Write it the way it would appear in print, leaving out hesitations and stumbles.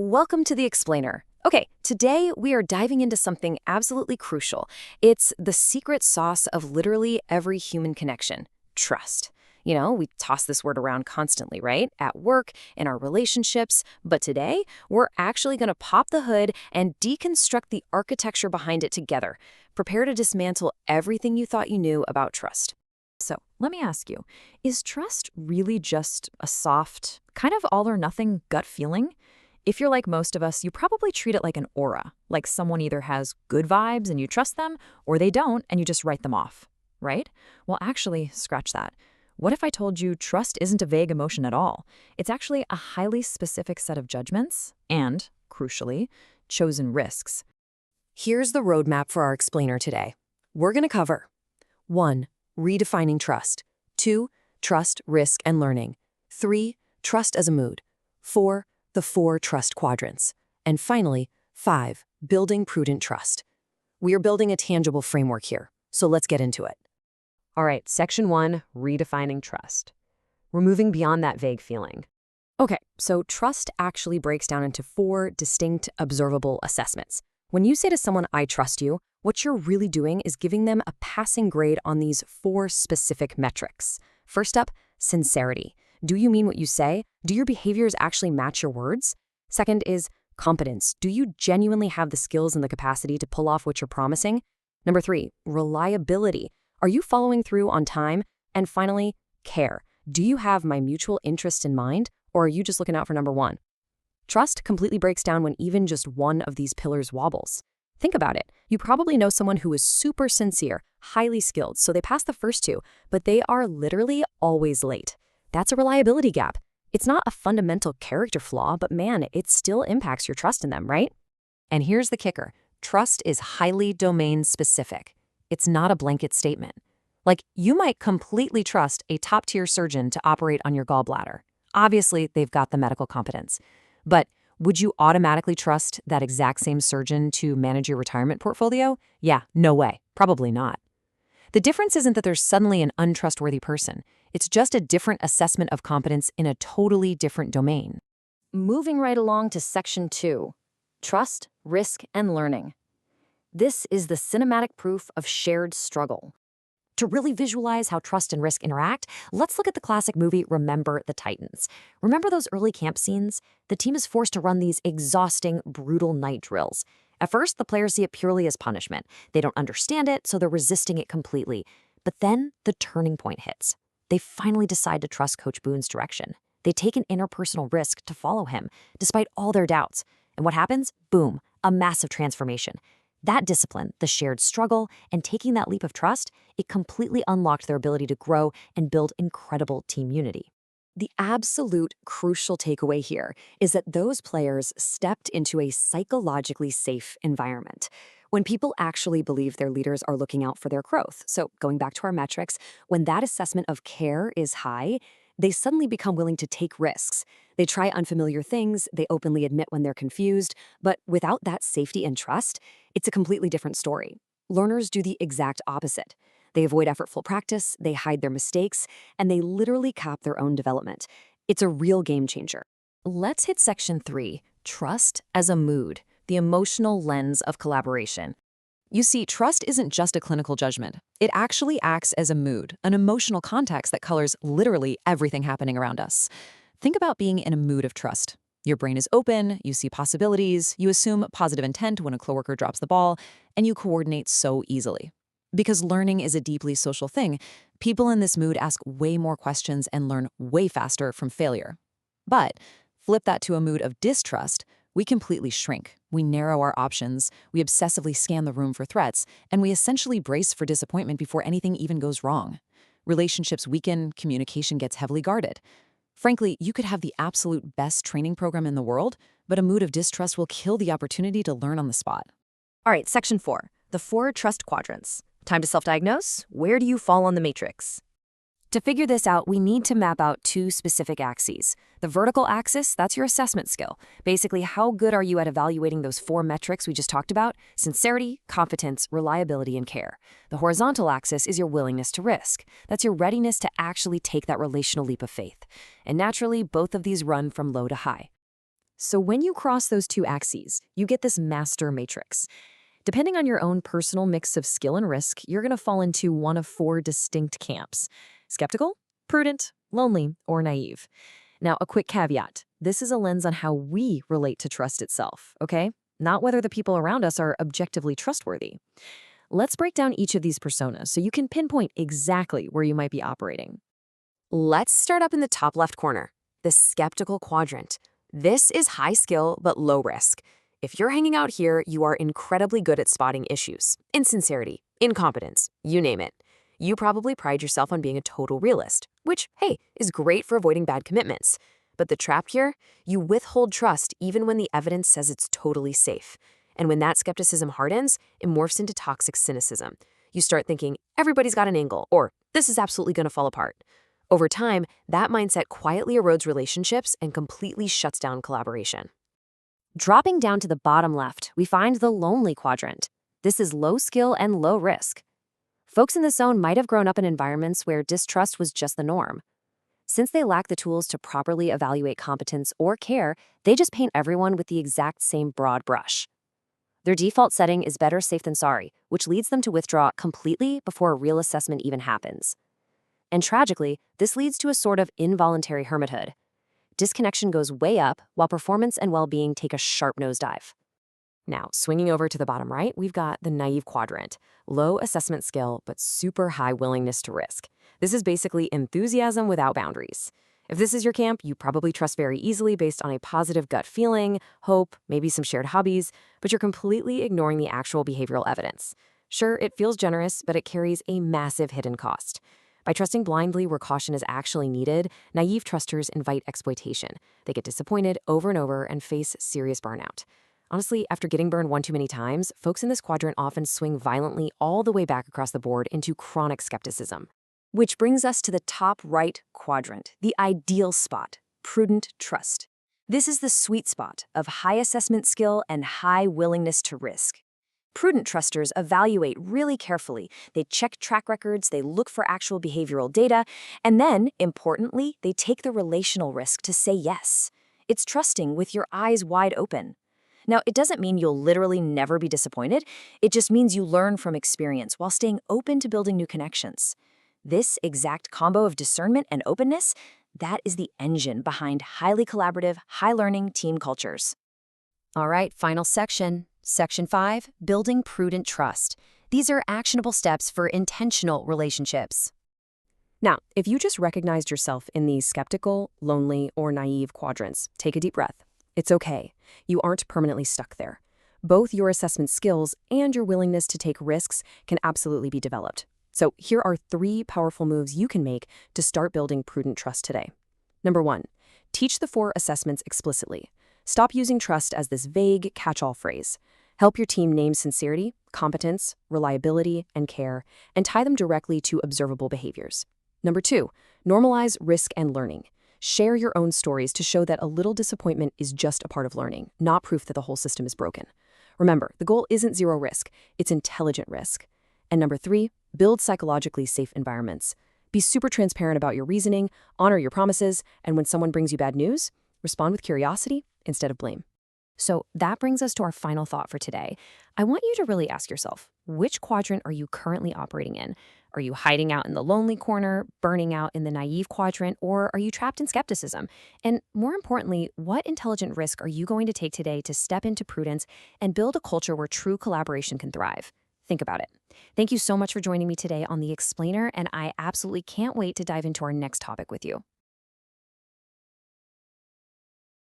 Welcome to the Explainer. Okay, today we are diving into something absolutely crucial. It's the secret sauce of literally every human connection: trust. We toss this word around constantly, right? At work, in our relationships. But today, we're actually going to pop the hood and deconstruct the architecture behind it together. Prepare to dismantle everything you thought you knew about trust. So, let me ask you, is trust really just a soft, kind of all or nothing gut feeling? If you're like most of us, you probably treat it like an aura, like someone either has good vibes and you trust them, or they don't and you just write them off, right? Well, actually, scratch that. What if I told you trust isn't a vague emotion at all? It's actually a highly specific set of judgments and, crucially, chosen risks. Here's the roadmap for our explainer today. We're going to cover 1. Redefining trust. 2. Trust, risk, and learning. 3. Trust as a mood. 4. The 4 trust quadrants. And finally, 5. Building prudent trust. We are building a tangible framework here, so let's get into it. All right, section 1, redefining trust. We're moving beyond that vague feeling. Okay, so trust actually breaks down into 4 distinct, observable assessments. When you say to someone, "I trust you," what you're really doing is giving them a passing grade on these 4 specific metrics. First up, sincerity. Do you mean what you say? Do your behaviors actually match your words? Second is competence. Do you genuinely have the skills and the capacity to pull off what you're promising? Number 3, reliability. Are you following through on time? And finally, care. Do you have my mutual interest in mind, or are you just looking out for number 1? Trust completely breaks down when even just one of these pillars wobbles. Think about it. You probably know someone who is super sincere, highly skilled, so they pass the first 2, but they are literally always late. That's a reliability gap. It's not a fundamental character flaw, but man, it still impacts your trust in them, right? And here's the kicker. Trust is highly domain-specific. It's not a blanket statement. Like, you might completely trust a top-tier surgeon to operate on your gallbladder. Obviously, they've got the medical competence. But would you automatically trust that exact same surgeon to manage your retirement portfolio? Yeah, no way. Probably not. The difference isn't that there's suddenly an untrustworthy person. It's just a different assessment of competence in a totally different domain. Moving right along to section 2, trust, risk, and learning. This is the cinematic proof of shared struggle. To really visualize how trust and risk interact, let's look at the classic movie Remember the Titans. Remember those early camp scenes? The team is forced to run these exhausting, brutal night drills. At first, the players see it purely as punishment. They don't understand it, so they're resisting it completely. But then the turning point hits. They finally decide to trust Coach Boone's direction. They take an interpersonal risk to follow him, despite all their doubts. And what happens? Boom, a massive transformation. That discipline, the shared struggle, and taking that leap of trust, it completely unlocked their ability to grow and build incredible team unity. The absolute crucial takeaway here is that those players stepped into a psychologically safe environment. When people actually believe their leaders are looking out for their growth, so going back to our metrics, when that assessment of care is high, they suddenly become willing to take risks. They try unfamiliar things, they openly admit when they're confused, but without that safety and trust, it's a completely different story. Learners do the exact opposite. They avoid effortful practice, they hide their mistakes, and they literally cap their own development. It's a real game changer. Let's hit section 3, trust as a mood, the emotional lens of collaboration. You see, trust isn't just a clinical judgment. It actually acts as a mood, an emotional context that colors literally everything happening around us. Think about being in a mood of trust. Your brain is open, you see possibilities, you assume positive intent when a coworker drops the ball, and you coordinate so easily. Because learning is a deeply social thing, people in this mood ask way more questions and learn way faster from failure. But flip that to a mood of distrust, we completely shrink. We narrow our options, we obsessively scan the room for threats, and we essentially brace for disappointment before anything even goes wrong. Relationships weaken, communication gets heavily guarded. Frankly, you could have the absolute best training program in the world, but a mood of distrust will kill the opportunity to learn on the spot. All right, section 4, the 4 trust quadrants. Time to self-diagnose. Where do you fall on the matrix? To figure this out, we need to map out 2 specific axes. The vertical axis, that's your assessment skill. Basically, how good are you at evaluating those 4 metrics we just talked about? Sincerity, competence, reliability, and care. The horizontal axis is your willingness to risk. That's your readiness to actually take that relational leap of faith. And naturally, both of these run from low to high. So when you cross those two axes, you get this master matrix. Depending on your own personal mix of skill and risk, you're going to fall into one of four distinct camps: skeptical, prudent, lonely, or naive. Now, a quick caveat. This is a lens on how we relate to trust itself, okay? Not whether the people around us are objectively trustworthy. Let's break down each of these personas so you can pinpoint exactly where you might be operating. Let's start up in the top left corner, the skeptical quadrant. This is high skill but low risk. If you're hanging out here, you are incredibly good at spotting issues, insincerity, incompetence, you name it. You probably pride yourself on being a total realist, which, hey, is great for avoiding bad commitments. But the trap here, you withhold trust even when the evidence says it's totally safe. And when that skepticism hardens, it morphs into toxic cynicism. You start thinking, everybody's got an angle, or this is absolutely going to fall apart. Over time, that mindset quietly erodes relationships and completely shuts down collaboration. Dropping down to the bottom left, we find the lonely quadrant. This is low skill and low risk. Folks in this zone might have grown up in environments where distrust was just the norm. Since they lack the tools to properly evaluate competence or care, they just paint everyone with the exact same broad brush. Their default setting is better safe than sorry, which leads them to withdraw completely before a real assessment even happens. And tragically, this leads to a sort of involuntary hermithood. Disconnection goes way up, while performance and well-being take a sharp nosedive. Now, swinging over to the bottom right, we've got the naive quadrant. Low assessment skill, but super high willingness to risk. This is basically enthusiasm without boundaries. If this is your camp, you probably trust very easily based on a positive gut feeling, hope, maybe some shared hobbies, but you're completely ignoring the actual behavioral evidence. Sure, it feels generous, but it carries a massive hidden cost. By trusting blindly where caution is actually needed, naive trusters invite exploitation. They get disappointed over and over and face serious burnout. Honestly, after getting burned one too many times, folks in this quadrant often swing violently all the way back across the board into chronic skepticism. Which brings us to the top right quadrant, the ideal spot: prudent trust. This is the sweet spot of high assessment skill and high willingness to risk. Prudent trusters evaluate really carefully. They check track records, they look for actual behavioral data, and then, importantly, they take the relational risk to say yes. It's trusting with your eyes wide open. Now, it doesn't mean you'll literally never be disappointed. It just means you learn from experience while staying open to building new connections. This exact combo of discernment and openness, that is the engine behind highly collaborative, high-learning team cultures. All right, final section. Section 5, building prudent trust. These are actionable steps for intentional relationships. Now, if you just recognized yourself in these skeptical, lonely, or naive quadrants, take a deep breath. It's okay. You aren't permanently stuck there. Both your assessment skills and your willingness to take risks can absolutely be developed. So here are 3 powerful moves you can make to start building prudent trust today. Number 1, teach the 4 assessments explicitly. Stop using trust as this vague catch-all phrase. Help your team name sincerity, competence, reliability, and care, and tie them directly to observable behaviors. Number 2, normalize risk and learning. Share your own stories to show that a little disappointment is just a part of learning, not proof that the whole system is broken. Remember, the goal isn't zero risk, it's intelligent risk. And number 3, build psychologically safe environments. Be super transparent about your reasoning, honor your promises, and when someone brings you bad news, respond with curiosity instead of blame. So that brings us to our final thought for today. I want you to really ask yourself, which quadrant are you currently operating in? Are you hiding out in the lonely corner, burning out in the naive quadrant, or are you trapped in skepticism? And more importantly, what intelligent risk are you going to take today to step into prudence and build a culture where true collaboration can thrive? Think about it. Thank you so much for joining me today on The Explainer, and I absolutely can't wait to dive into our next topic with you.